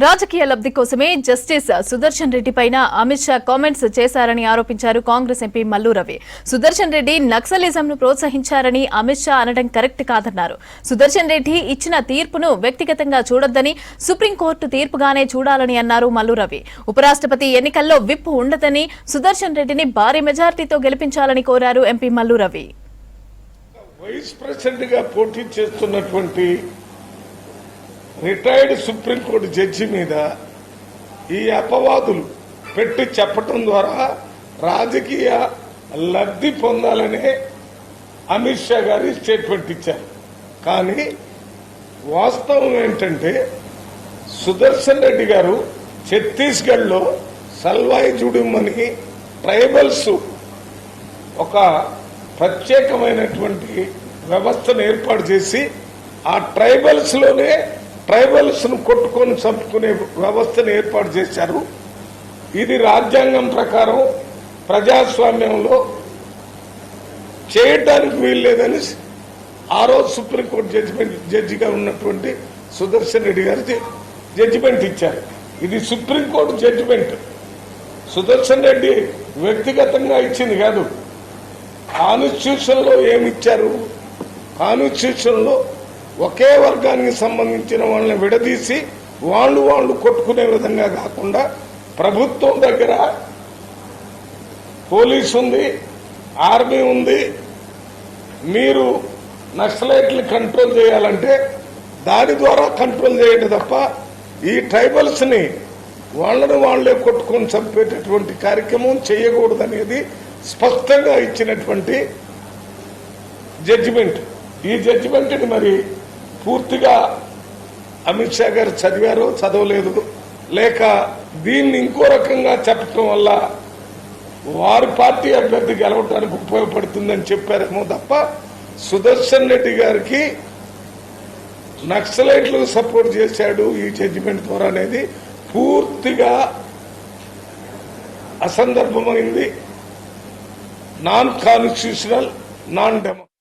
రాజకీయ లబ్ధి కోసమే జస్టిస్ సుదర్శన్ రెడ్డి పైన అమిత్ షా కామెంట్స్ చేశారని ఆరోపించారు కాంగ్రెస్ ఎంపీ మల్లు రవి. సుదర్శన్ రెడ్డి నక్సలిజంను ప్రోత్సహించారని అమిత్ షా అనడం కరెక్ట్ కాదన్నారు. సుదర్శన్ రెడ్డి ఇచ్చిన తీర్పును వ్యక్తిగతంగా చూడొద్దని, సుప్రీంకోర్టు తీర్పుగానే చూడాలని అన్నారు మల్లు రవి. ఉపరాష్ట్రపతి ఎన్నికల్లో విప్ ఉండదని, సుదర్శన్ రెడ్డిని భారీ మెజార్టీతో గెలిపించాలని కోరారు MP Mallu Ravi. Vice president గా పోటీ చేస్తున్నటువంటి రిటైర్డ్ సుప్రీంకోర్టు జడ్జి మీద ఈ అపవాదులు పెట్టి చెప్పటం ద్వారా రాజకీయ లబ్ధి పొందాలనే అమిత్ షా గారి స్టేట్మెంట్ ఇచ్చారు. కానీ వాస్తవం ఏంటంటే సుదర్శన్ రెడ్డి గారు ఛత్తీస్గఢ్ లో సల్వాయి జుడుమని ట్రైబల్స్ ఒక ప్రత్యేకమైనటువంటి వ్యవస్థను ఏర్పాటు చేసి ఆ ట్రైబల్స్ లోనే ట్రైబల్స్ ను కొట్టుకొని చంపుకునే వ్యవస్థను ఏర్పాటు చేశారు. ఇది రాజ్యాంగం ప్రకారం ప్రజాస్వామ్యంలో చేయటానికి వీల్లేదని ఆ రోజు సుప్రీంకోర్టు జడ్జిగా ఉన్నటువంటి సుదర్శన్ రెడ్డి గారు జడ్జిమెంట్ ఇచ్చారు. ఇది సుప్రీంకోర్టు జడ్జిమెంట్. సుదర్శన్ రెడ్డి వ్యక్తిగతంగా ఇచ్చింది కాదు. కాన్స్టిట్యూషన్ లో ఏమిచ్చారు? కాన్స్టిట్యూషన్ లో ఒకే వర్గానికి సంబంధించిన వాళ్ళని విడదీసి వాళ్ళు కొట్టుకునే విధంగా కాకుండా ప్రభుత్వం దగ్గర పోలీసు ఉంది, ఆర్మీ ఉంది. మీరు నక్సలైట్లు కంట్రోల్ చేయాలంటే దాని ద్వారా కంట్రోల్ చేయండి తప్ప ఈ ట్రైబల్స్ ని వాళ్లే కొట్టుకొని చంపేటటువంటి కార్యక్రమం చేయకూడదనేది స్పష్టంగా ఇచ్చినటువంటి జడ్జిమెంట్. ఈ జడ్జిమెంట్ ని మరి పూర్తిగా అమిత్ షా గారు చదివారో చదవలేదు, లేక దీన్ని ఇంకో రకంగా చెప్పటం వల్ల వారి పార్టీ అభ్యర్థి గెలవడానికి ఉపయోగపడుతుందని చెప్పారేమో తప్ప సుదర్శన్ రెడ్డి గారికి నక్సలైట్లకు సపోర్ట్ చేశాడు ఈ జడ్జిమెంట్ ద్వారా అనేది పూర్తిగా అసందర్భమైంది, నాన్ కాన్స్టిట్యూషనల్, నాన్ డెమోక్రటిక్.